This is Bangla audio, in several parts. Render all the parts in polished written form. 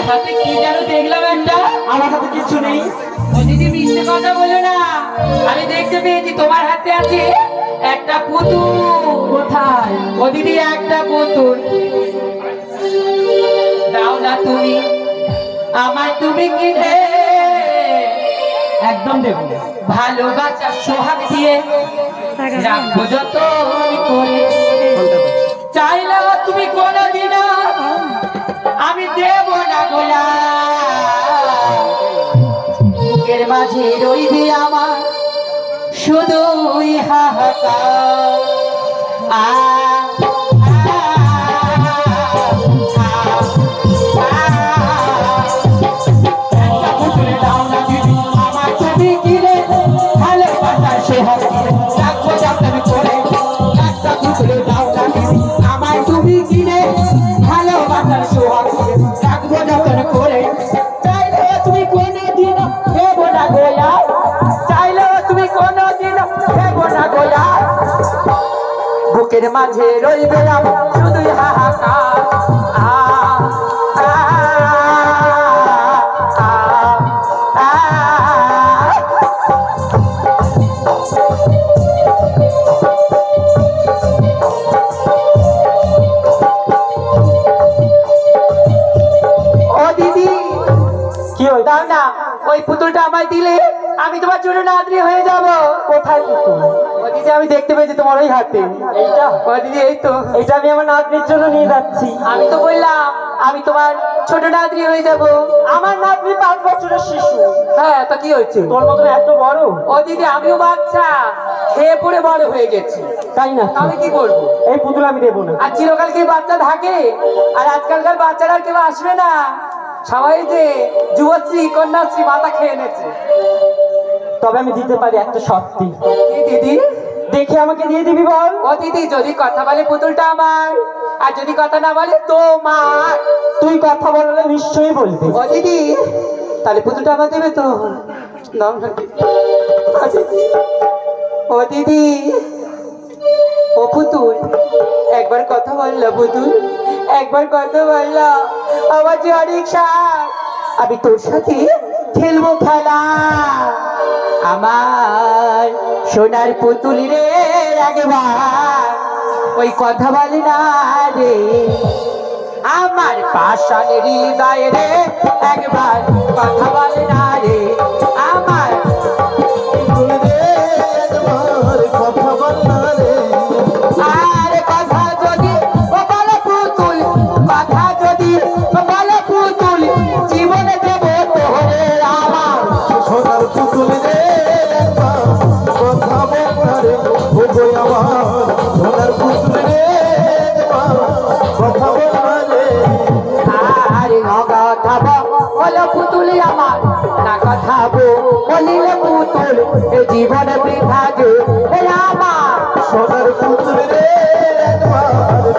হাতে কি যেন দেখলাম একটা। আমার হাতে কিছু নেই। ও দিদি মিথ্যে কথা বলো না, আমি দেখতে পেয়েছি তোমার হাতে আছে একটা পুতুল। কোথায়? ও দিদি একটা পুতুল দাও না তুমি আমায়, তুমি কিনে একদম দেবো। ভালোবাসা সোহাগ দিয়ে রাখবো যত করে, চাইলেও তুমি কোনোদিন আমি দেব না গোলা। বুকের মাঝে রইবে আমার শুধুই হাহাকার। বুকের মাঝে রইবে আমার শুধুই হাহাকার। ও দিদি কি হই? দাও না, ওই পুতুলটা আমায় দিলে আমি তোমার জন্য নাতনি হয়ে যাব। কোথায় পুতুল? ও দিদি আমি দেখতে পেয়েছি তোমার ওই হাতে। এইটা? ও দিদি এই তো, এটা আমি আমার নাতনির জন্য নিয়ে যাচ্ছি। আমি তো বললাম আমি তোমার ছোট নাতনি হয়ে যাব। আমার নাতনি 5 বছরের শিশু। হ্যাঁ তো কি হয়েছে? তোর মতন এত বড়? ও দিদি আমিও বাচ্চা, খেয়ে পড়ে বড় হয়ে গেছি। তাই না? আমি কি করবো? এই পুতুল আমি দেবো না। আর চিরকাল কি বাচ্চা থাকে? আর আজকালকার বাচ্চারা কেউ আসবে না, সবাই যে যুবশ্রী কন্যাশ্রী মাথা খেয়ে নেছে। তবে আমি দিতে পারি একটা শর্তে। কি দিদি? দেখে আমাকে দিয়ে দিবি বল। ও দিদি যদি কথা বলে পুতুলটা আমার, আর যদি কথা না বলে তোমার। তুই কথা বললে নিশ্চয়ই বলবি। ও দিদি তাহলে পুতুলটা আমার দেবে তো? নাও না। ও দিদি, ও পুতুল একবার কথা বললা পুতুল, একবার কথা বললা। আমার যে অনেক সাথ, আমি তোর সাথে খেলবো খেলা। আমার সোনার পুতুল রে একবার ওই কথা বলে না রে, আমার পাষাণের হৃদয় রে একবার কথা বলে না রে। আমার পুতুল রে একবার কথা বল না রে। আর কথা যদি বলে পুতুল, কথা যদি বলে পুতুল, জীবনে দেব তোরে আমার সোনার পুতুল রে একবার কথা বল না রে। ও গো আমার সোনার পুতুল রে একবার কথা বল না রে। আর কথা বলো পুতুল আমার, না কথা বলিলে পুতুল এ জীবনে বৃথা যে আমার সোনার পুতুল রে একবার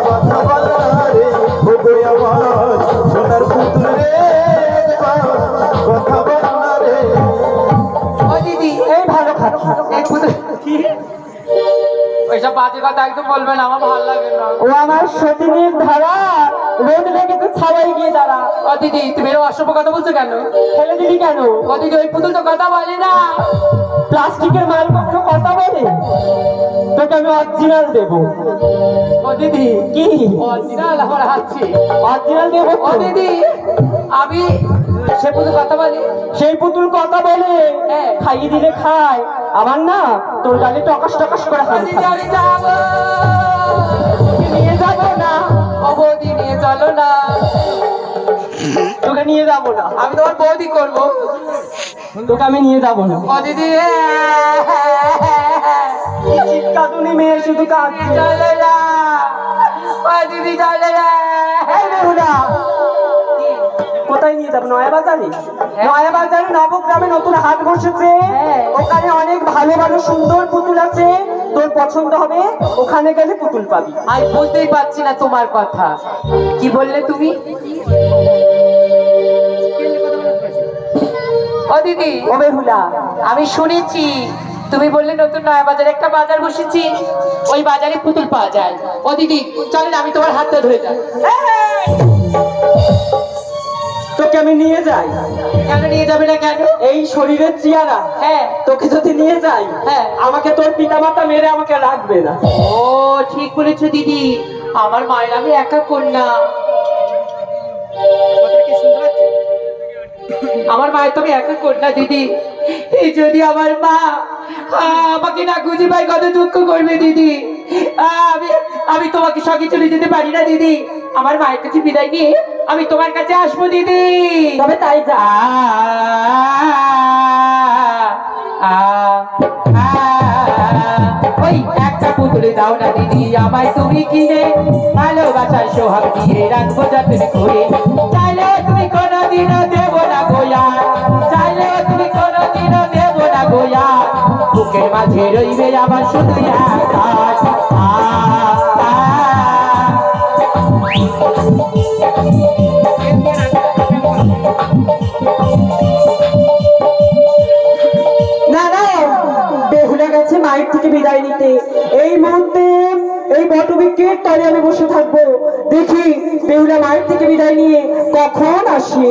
কথা বল না রে। ও গো আমার সোনার পুতুল রে একবার কথা বল না রে। ও দিদি এই ভালো খাচ্ছি। এই পুতুল কি ওইসব বাজে কথা একদম বলবেন, আমার ভালো লাগে না। ও আমার সতীনের ধারা, রোদ লেগেছে ছাওয়াই গিয়ে দাঁড়া। ও দিদি তুমি এরকম অসভ্য কথা বলছো কেন? ফেলে দিবি কেন? ও দিদি ওই পুতুল তো কথা বলে না। প্লাস্টিকের মাল কখনো কথা বলে? তোকে আমি অরিজিনাল দেবো। ও দিদি কি অরিজিনাল আমার হাতছি। অরিজিনাল দেবো ও তো? দিদি আমি সে পুতুল কথা বলি। সেই পুতুল কথা বলে, হ্যাঁ। খাইয়ে দিলে খায়, আমার না তোর গালে টকাস টকাস করে ও হাত দিদি আমি যাবো, নিয়ে যাবো না। ও বৌদি নিয়ে চলো না। নিয়ে যাবো না, আমি তোমার বৌদি করবো। তোকে আমি নিয়ে যাবো না। ও দিদি চিৎকাতুনি মেয়ে শুধু কাঁদছে। চলে না, ও দিদি চলে না। এই বেহুলা, কোথায় নিয়ে যাবো? নয়া বাজারে? নয়া বাজারে নবগ্রামে নতুন হাট বসেছে, ওখানে অনেক ভালো ভালো সুন্দর পুতুল আছে, তোর পছন্দ হবে, ওখানে গেলে পুতুল পাবি। আমি বুঝতেই পারছি না তোমার কথা, কি বললে তুমি? ও দিদি, ও বেহুলা, আমি শুনেছি তুমি বললে নতুন নয়া বাজারে একটা বাজার বসেছি, ওই বাজারে পুতুল পাওয়া যায়। ও দিদি চলেন, আমি তোমার হাতটা ধরে যাই। তোকে আমি নিয়ে যাই। কেন নিয়ে যাবে না? কেন? এই শরীরের চেহারা, হ্যাঁ, তোকে যদি নিয়ে যাই, হ্যাঁ, আমাকে তোর পিতামাতা মেরে আমাকে রাখবে না। ও ঠিক বলেছো দিদি, আমার মায়ের আমি একা কন্যা, আমার মায়ের তো আমি একা কন্যা দিদি। এই যদি আমার মা আমাকে না খুঁজে পাই কত দুঃখ করবে দিদি। আমি আমি তোমাকে সঙ্গে চলে যেতে পারি না দিদি, আমার মায়ের কাছে বিদায় নিয়ে আমি তোমার কাছে আসবো দিদি। তবে তাই যা। ওই একটা পুতুল দাও না দিদি আমায় তুমি কিনে, ভালোবাসার সোহাগ দিয়ে রাখবো যত্ন করে। চাইলেও তুমি কোনোদিনও দেবো না গোয়া, চাইলেও তুমি কোনোদিনও দেবো না গোয়া, বুকের মাঝে রইবে আমার শুধু আকাশ। না না, বেহুলা গেছে মায়ের থেকে বিদায় নিতে। এই মুহূর্তে এই বটবৃক্ষের তলে আমি বসে থাকবো, দেখি বেহুলা মায়ের থেকে বিদায় নিয়ে কখন আসে।